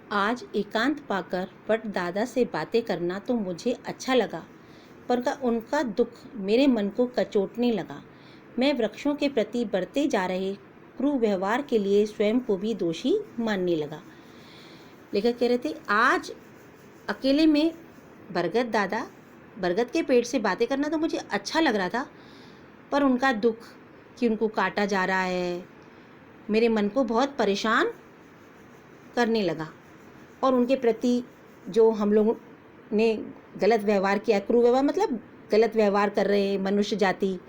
आज एकांत पाकर वट दादा से बातें करना तो मुझे अच्छा लगा, पर उनका दुख मेरे मन को कचोटने लगा। मैं वृक्षों के प्रति बढ़ते जा रहे क्रूर व्यवहार के लिए स्वयं को भी दोषी मानने लगा। लेखक कह रहे थे, आज अकेले में बरगद के पेड़ से बातें करना तो मुझे अच्छा लग रहा था, पर उनका दुख कि उनको काटा जा रहा है मेरे मन को बहुत परेशान करने लगा। और उनके प्रति जो हम लोगों ने गलत व्यवहार किया, क्रूर व्यवहार मतलब गलत व्यवहार कर रहे हैं मनुष्य जाति,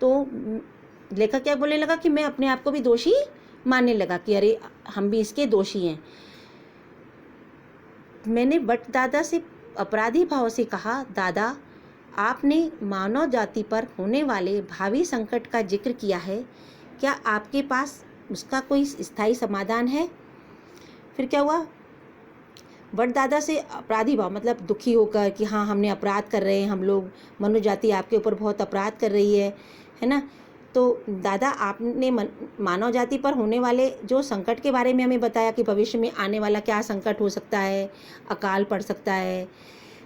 तो लेखक क्या बोलने लगा कि मैं अपने आप को भी दोषी मानने लगा कि अरे हम भी इसके दोषी हैं। मैंने वट दादा से अपराधी भाव से कहा, दादा आपने मानव जाति पर होने वाले भावी संकट का जिक्र किया है, क्या आपके पास उसका कोई स्थायी समाधान है? फिर क्या हुआ, वट दादा से अपराधी भाव मतलब दुखी होकर कि हाँ हमने अपराध कर रहे हैं, हम लोग मनुष्य जाति आपके ऊपर बहुत अपराध कर रही है ना। तो दादा आपने मानव जाति पर होने वाले जो संकट के बारे में हमें बताया कि भविष्य में आने वाला क्या संकट हो सकता है, अकाल पड़ सकता है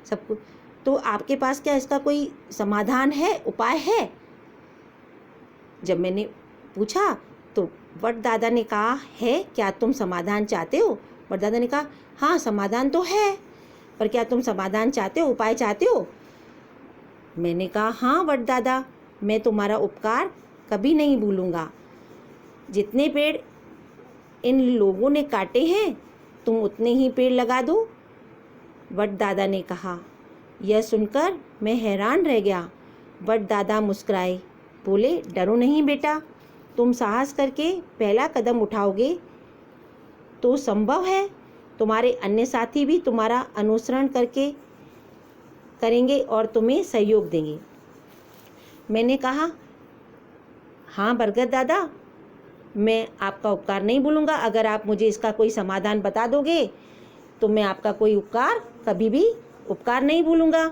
सब कुछ, तो आपके पास क्या इसका कोई समाधान है, उपाय है? जब मैंने पूछा तो वट दादा ने कहा, है क्या तुम समाधान चाहते हो? वट दादा ने कहा, हाँ समाधान तो है, पर क्या तुम समाधान चाहते हो, उपाय चाहते हो? मैंने कहा, हाँ वट दादा, मैं तुम्हारा उपकार कभी नहीं भूलूंगा। जितने पेड़ इन लोगों ने काटे हैं तुम उतने ही पेड़ लगा दो। वट दादा ने कहा। यह सुनकर मैं हैरान रह गया। वट दादा मुस्कुराए, बोले, डरो नहीं बेटा, तुम साहस करके पहला कदम उठाओगे तो संभव है तुम्हारे अन्य साथी भी तुम्हारा अनुसरण करेंगे और तुम्हें सहयोग देंगे। मैंने कहा, हाँ बरगद दादा, मैं आपका उपकार नहीं भूलूंगा। अगर आप मुझे इसका कोई समाधान बता दोगे तो मैं आपका कोई कभी भी उपकार नहीं भूलूंगा।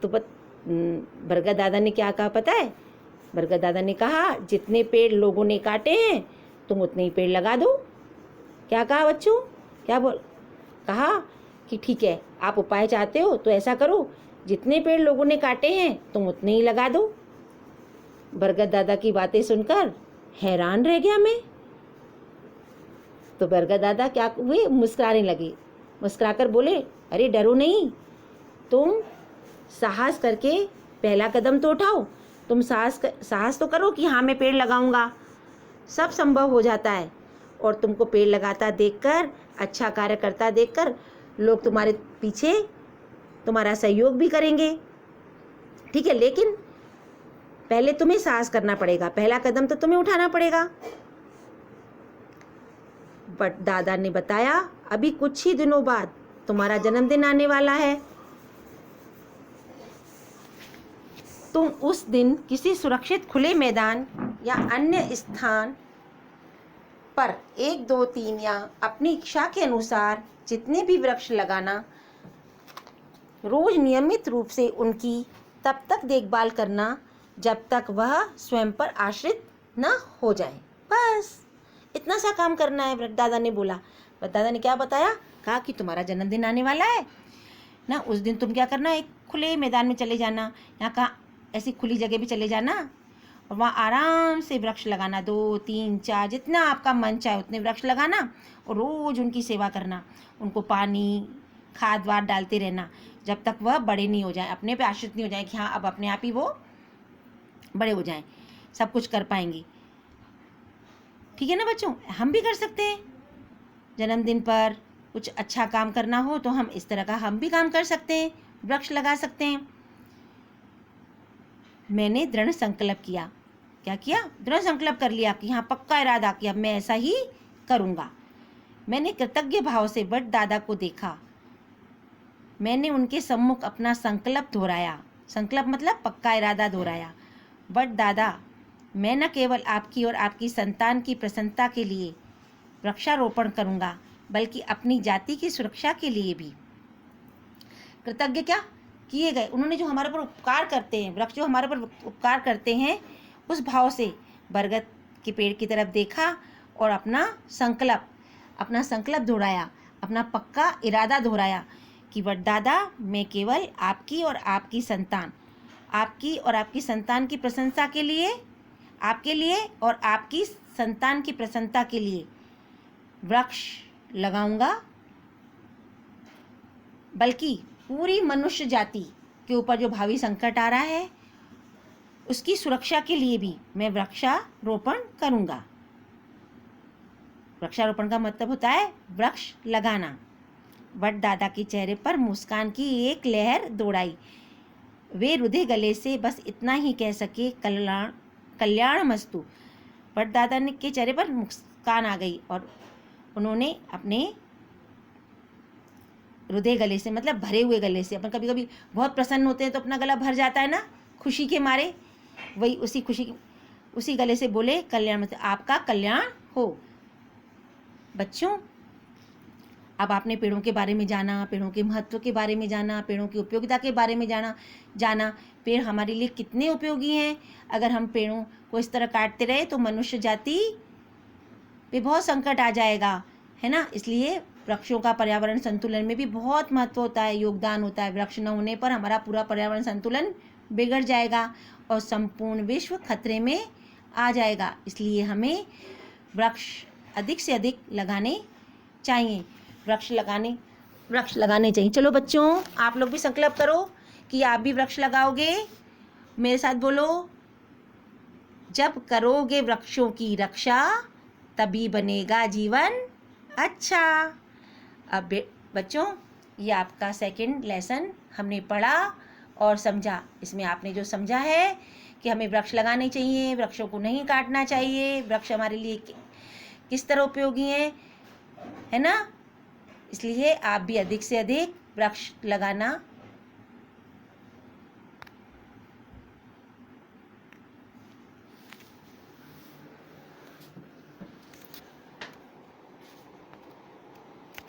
तो बरगद दादा ने क्या कहा पता है? बरगद दादा ने कहा, जितने पेड़ लोगों ने काटे हैं तुम उतने ही पेड़ लगा दो। क्या कहा बच्चों? कहा कि ठीक है, आप उपाय चाहते हो तो ऐसा करो, जितने पेड़ लोगों ने काटे हैं तुम उतने ही लगा दो। बरगद दादा की बातें सुनकर हैरान रह गया मैं। तो बरगद दादा क्या हुए, मुस्कुराने लगे। मुस्कुराकर बोले, अरे डरो नहीं, तुम साहस करके पहला कदम तो उठाओ। तुम साहस तो करो कि हाँ मैं पेड़ लगाऊंगा, सब संभव हो जाता है। और तुमको पेड़ लगाता देखकर, अच्छा कार्य करता देखकर लोग तुम्हारे पीछे तुम्हारा सहयोग भी करेंगे, ठीक है, लेकिन पहले तुम्हें साहस करना पड़ेगा, पहला कदम तो तुम्हें उठाना पड़ेगा। बट दादा ने बताया, अभी कुछ ही दिनों बाद तुम्हारा जन्मदिन आने वाला है। तुम उस दिन किसी सुरक्षित खुले मैदान या अन्य स्थान पर 1, 2, 3 या अपनी इच्छा के अनुसार जितने भी वृक्ष लगाना, रोज नियमित रूप से उनकी तब तक देखभाल करना जब तक वह स्वयं पर आश्रित न हो जाए। बस इतना सा काम करना है, वृद्ध दादा ने बोला। वृद्ध दादा ने क्या बताया? कहा कि तुम्हारा जन्मदिन आने वाला है ना, उस दिन तुम क्या करना, एक खुले मैदान में चले जाना, यहाँ का ऐसी खुली जगह पे चले जाना और वहाँ आराम से वृक्ष लगाना, 2, 3, 4 जितना आपका मन चाहे उतने वृक्ष लगाना और रोज़ उनकी सेवा करना, उनको पानी खाद वाद डालते रहना जब तक वह बड़े नहीं हो जाएं, अपने पे आश्रित नहीं हो जाएं कि हाँ अब अपने आप ही वो बड़े हो जाएं, सब कुछ कर पाएंगे। ठीक है ना बच्चों, हम भी कर सकते हैं। जन्मदिन पर कुछ अच्छा काम करना हो तो हम इस तरह का हम भी काम कर सकते हैं, वृक्ष लगा सकते हैं। मैंने दृढ़ संकल्प किया। क्या किया? दृढ़ संकल्प कर लिया कि हाँ पक्का इरादा किया, मैं ऐसा ही करूँगा। मैंने कृतज्ञ भाव से वट दादा को देखा। मैंने उनके सम्मुख अपना संकल्प दोहराया। संकल्प मतलब पक्का इरादा दोहराया। वट दादा, मैं न केवल आपकी और आपकी संतान की प्रसन्नता के लिए वृक्षारोपण करूँगा, बल्कि अपनी जाति की सुरक्षा के लिए भी। कृतज्ञ क्या किए गए, उन्होंने जो हमारे पर उपकार करते हैं, वृक्ष जो हमारे पर उपकार करते हैं, उस भाव से बरगद के पेड़ की तरफ देखा और अपना संकल्प दोहराया। अपना पक्का इरादा दोहराया कि वडदादा, मैं केवल आपकी और आपकी संतान की प्रशंसा के लिए, आपके लिए और आपकी संतान की प्रसन्नता के लिए वृक्ष लगाऊंगा, बल्कि पूरी मनुष्य जाति के ऊपर जो भावी संकट आ रहा है उसकी सुरक्षा के लिए भी मैं वृक्षारोपण करूंगा। वृक्षारोपण का मतलब होता है वृक्ष लगाना। वडदादा के चेहरे पर मुस्कान की एक लहर दौड़ाई। वे रुधे गले से बस इतना ही कह सके, कल्याणमस्तु। वडदादा के चेहरे पर मुस्कान आ गई और उन्होंने अपने रुधे गले से, मतलब भरे हुए गले से, अपन कभी कभी बहुत प्रसन्न होते हैं तो अपना गला भर जाता है ना खुशी के मारे, वही उसी गले से बोले, कल्याण मतलब आपका कल्याण हो। बच्चों, अब आपने पेड़ों के बारे में जाना, पेड़ों के महत्व के बारे में जाना, पेड़ों की उपयोगिता के बारे में जाना। पेड़ हमारे लिए कितने उपयोगी हैं। अगर हम पेड़ों को इस तरह काटते रहे तो मनुष्य जाति पे बहुत संकट आ जाएगा, है ना। इसलिए वृक्षों का पर्यावरण संतुलन में भी बहुत महत्व होता है, योगदान होता है। वृक्ष न होने पर हमारा पूरा पर्यावरण संतुलन बिगड़ जाएगा और संपूर्ण विश्व खतरे में आ जाएगा। इसलिए हमें वृक्ष अधिक से अधिक लगाने चाहिए, वृक्ष लगाने चाहिए। चलो बच्चों, आप लोग भी संकल्प करो कि आप भी वृक्ष लगाओगे। मेरे साथ बोलो, जब करोगे वृक्षों की रक्षा तभी बनेगा जीवन अच्छा। अब बच्चों, ये आपका सेकंड लेसन हमने पढ़ा और समझा। इसमें आपने जो समझा है कि हमें वृक्ष लगाने चाहिए, वृक्षों को नहीं काटना चाहिए, वृक्ष हमारे लिए किस तरह उपयोगी है ना। इसलिए आप भी अधिक से अधिक वृक्ष लगाना